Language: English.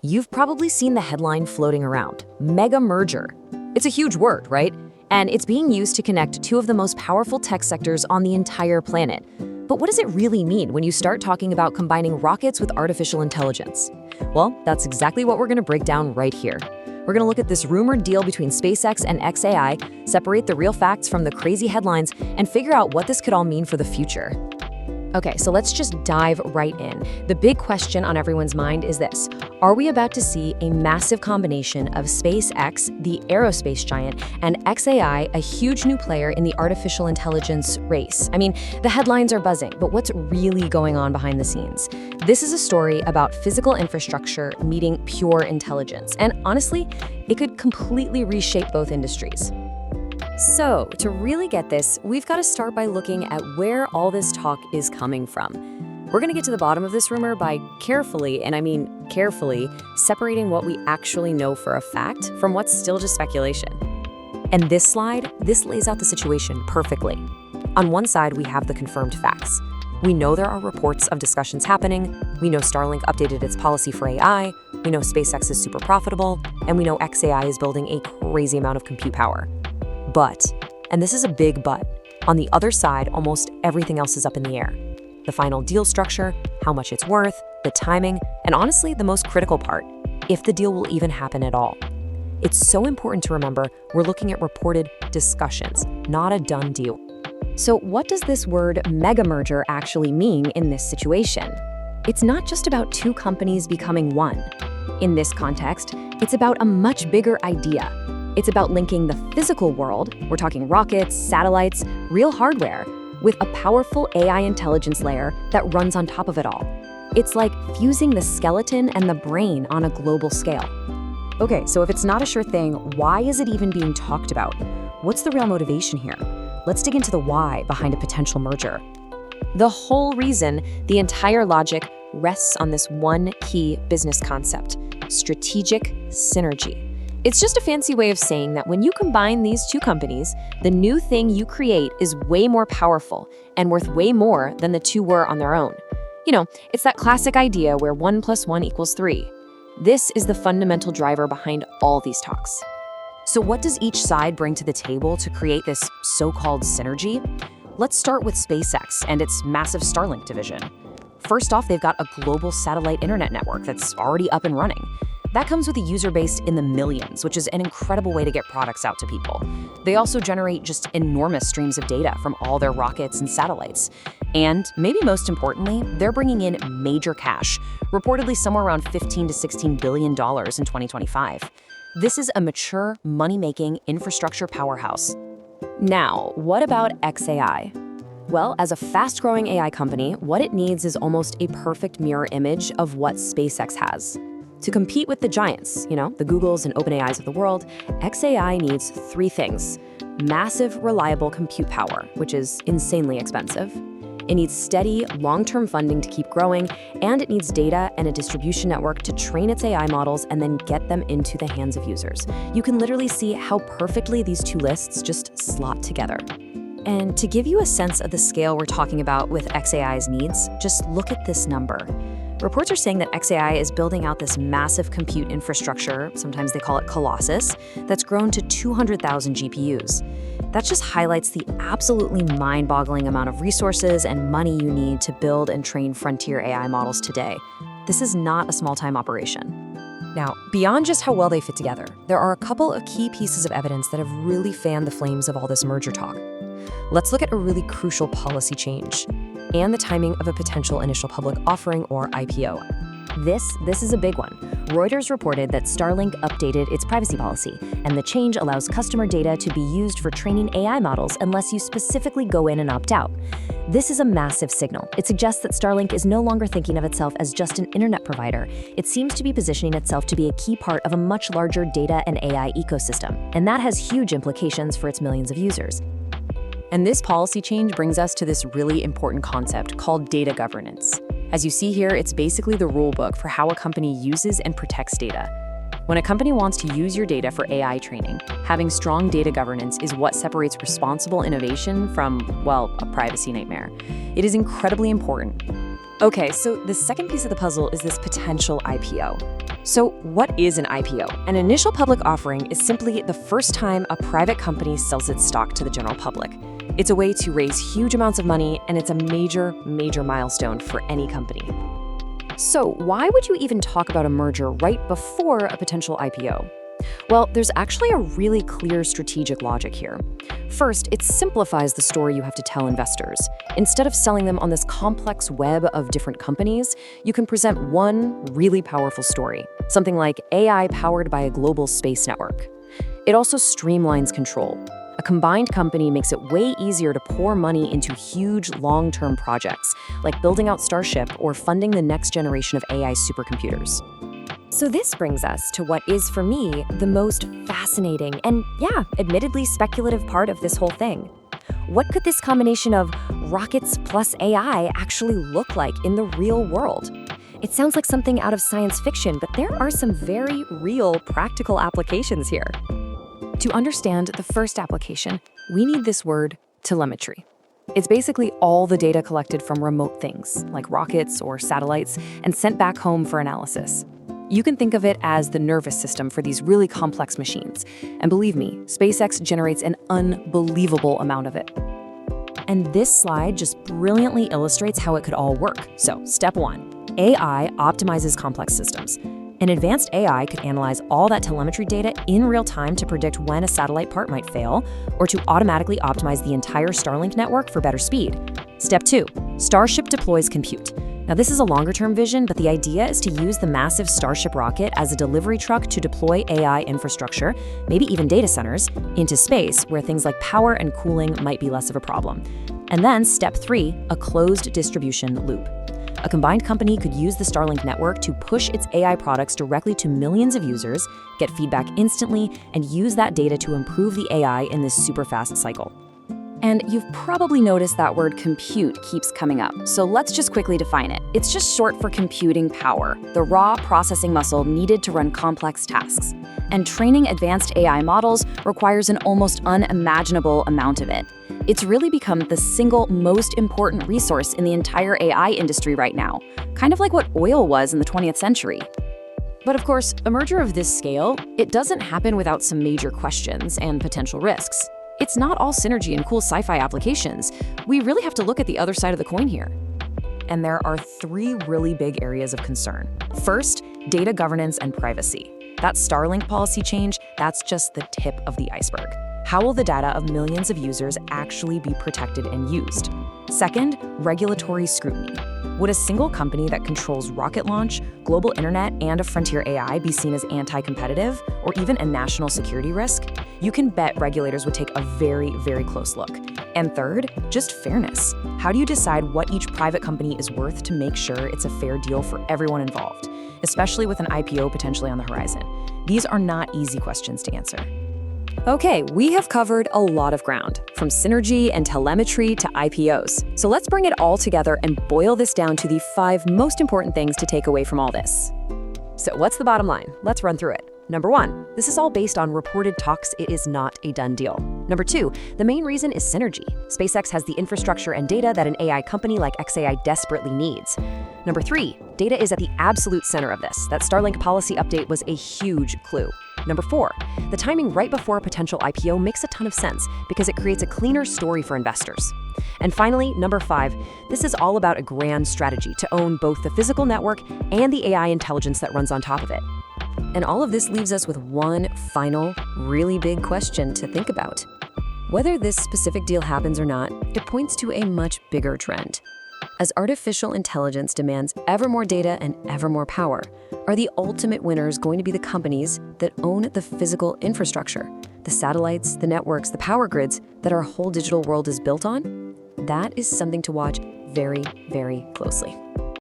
You've probably seen the headline floating around, mega merger. It's a huge word, right? And it's being used to connect two of the most powerful tech sectors on the entire planet. But what does it really mean when you start talking about combining rockets with artificial intelligence? Well, that's exactly what we're going to break down right here. We're going to look at this rumored deal between SpaceX and xAI, separate the real facts from the crazy headlines, and figure out what this could all mean for the future. Okay, so let's just dive right in. The big question on everyone's mind is this: are we about to see a massive combination of SpaceX, the aerospace giant, and xAI, a huge new player in the artificial intelligence race? I mean, the headlines are buzzing, but what's really going on behind the scenes? This is a story about physical infrastructure meeting pure intelligence, and honestly, it could completely reshape both industries. So, to really get this, we've got to start by looking at where all this talk is coming from. We're going to get to the bottom of this rumor by carefully, and I mean carefully, separating what we actually know for a fact from what's still just speculation. And this slide, this lays out the situation perfectly. On one side, we have the confirmed facts. We know there are reports of discussions happening, we know Starlink updated its policy for AI, we know SpaceX is super profitable, and we know xAI is building a crazy amount of compute power. But, and this is a big but, on the other side, almost everything else is up in the air. The final deal structure, how much it's worth, the timing, and honestly, the most critical part, if the deal will even happen at all. It's so important to remember we're looking at reported discussions, not a done deal. So what does this word mega merger actually mean in this situation? It's not just about two companies becoming one. In this context, it's about a much bigger idea. It's about linking the physical world, we're talking rockets, satellites, real hardware, with a powerful AI intelligence layer that runs on top of it all. It's like fusing the skeleton and the brain on a global scale. Okay, so if it's not a sure thing, why is it even being talked about? What's the real motivation here? Let's dig into the why behind a potential merger. The whole reason, the entire logic, rests on this one key business concept: strategic synergy. It's just a fancy way of saying that when you combine these two companies, the new thing you create is way more powerful and worth way more than the two were on their own. You know, it's that classic idea where 1 + 1 = 3. This is the fundamental driver behind all these talks. So what does each side bring to the table to create this so-called synergy? Let's start with SpaceX and its massive Starlink division. First off, they've got a global satellite internet network that's already up and running. That comes with a user base in the millions, which is an incredible way to get products out to people. They also generate just enormous streams of data from all their rockets and satellites. And maybe most importantly, they're bringing in major cash, reportedly somewhere around $15 to $16 billion in 2025. This is a mature, money-making infrastructure powerhouse. Now, what about xAI? Well, as a fast-growing AI company, what it needs is almost a perfect mirror image of what SpaceX has. To compete with the giants, the Googles and OpenAIs of the world, xAI needs three things: massive, reliable compute power, which is insanely expensive. It needs steady, long-term funding to keep growing, and it needs data and a distribution network to train its AI models and then get them into the hands of users. You can literally see how perfectly these two lists just slot together. And to give you a sense of the scale we're talking about with xAI's needs, just look at this number. Reports are saying that xAI is building out this massive compute infrastructure, sometimes they call it Colossus, that's grown to 200,000 GPUs. That just highlights the absolutely mind-boggling amount of resources and money you need to build and train frontier AI models today. This is not a small-time operation. Now, beyond just how well they fit together, there are a couple of key pieces of evidence that have really fanned the flames of all this merger talk. Let's look at a really crucial policy change and the timing of a potential initial public offering or IPO. This is a big one. Reuters reported that Starlink updated its privacy policy, and the change allows customer data to be used for training AI models unless you specifically go in and opt out. This is a massive signal. It suggests that Starlink is no longer thinking of itself as just an internet provider. It seems to be positioning itself to be a key part of a much larger data and AI ecosystem, and that has huge implications for its millions of users. And this policy change brings us to this really important concept called data governance. As you see here, it's basically the rule book for how a company uses and protects data. When a company wants to use your data for AI training, having strong data governance is what separates responsible innovation from, well, a privacy nightmare. It is incredibly important. Okay, so the second piece of the puzzle is this potential IPO. So what is an IPO? An initial public offering is simply the first time a private company sells its stock to the general public. It's a way to raise huge amounts of money, and it's a major, major milestone for any company. So why would you even talk about a merger right before a potential IPO? Well, there's actually a really clear strategic logic here. First, it simplifies the story you have to tell investors. Instead of selling them on this complex web of different companies, you can present one really powerful story, something like AI powered by a global space network. It also streamlines control. A combined company makes it way easier to pour money into huge long-term projects, like building out Starship or funding the next generation of AI supercomputers. So this brings us to what is, for me, the most fascinating and, admittedly speculative part of this whole thing. What could this combination of rockets plus AI actually look like in the real world? It sounds like something out of science fiction, but there are some very real, practical applications here. To understand the first application, we need this word, telemetry. It's basically all the data collected from remote things, like rockets or satellites, and sent back home for analysis. You can think of it as the nervous system for these really complex machines. And believe me, SpaceX generates an unbelievable amount of it. And this slide just brilliantly illustrates how it could all work. So, step 1, AI optimizes complex systems. An advanced AI could analyze all that telemetry data in real time to predict when a satellite part might fail, or to automatically optimize the entire Starlink network for better speed. Step 2, Starship deploys compute. Now, this is a longer-term vision, but the idea is to use the massive Starship rocket as a delivery truck to deploy AI infrastructure, maybe even data centers, into space where things like power and cooling might be less of a problem. And then step 3, a closed distribution loop. A combined company could use the Starlink network to push its AI products directly to millions of users, get feedback instantly, and use that data to improve the AI in this super fast cycle. And you've probably noticed that word compute keeps coming up, so let's just quickly define it. It's just short for computing power, the raw processing muscle needed to run complex tasks. And training advanced AI models requires an almost unimaginable amount of it. It's really become the single most important resource in the entire AI industry right now, kind of like what oil was in the 20th century. But of course, a merger of this scale, it doesn't happen without some major questions and potential risks. It's not all synergy and cool sci-fi applications. We really have to look at the other side of the coin here. And there are 3 really big areas of concern. First, data governance and privacy. That Starlink policy change, that's just the tip of the iceberg. How will the data of millions of users actually be protected and used? Second, regulatory scrutiny. Would a single company that controls rocket launch, global internet, and a frontier AI be seen as anti-competitive or even a national security risk? You can bet regulators would take a very, very close look. And third, just fairness. How do you decide what each private company is worth to make sure it's a fair deal for everyone involved, especially with an IPO potentially on the horizon? These are not easy questions to answer. Okay, we have covered a lot of ground, from synergy and telemetry to IPOs. So let's bring it all together and boil this down to the 5 most important things to take away from all this. So what's the bottom line? Let's run through it. Number 1, this is all based on reported talks. It is not a done deal. Number 2, the main reason is synergy. SpaceX has the infrastructure and data that an AI company like xAI desperately needs. Number 3, data is at the absolute center of this. That Starlink policy update was a huge clue. Number 4, the timing right before a potential IPO makes a ton of sense because it creates a cleaner story for investors. And finally, number 5, this is all about a grand strategy to own both the physical network and the AI intelligence that runs on top of it. And all of this leaves us with one final, really big question to think about. Whether this specific deal happens or not, it points to a much bigger trend. As artificial intelligence demands ever more data and ever more power, are the ultimate winners going to be the companies that own the physical infrastructure, the satellites, the networks, the power grids that our whole digital world is built on? That is something to watch very, very closely.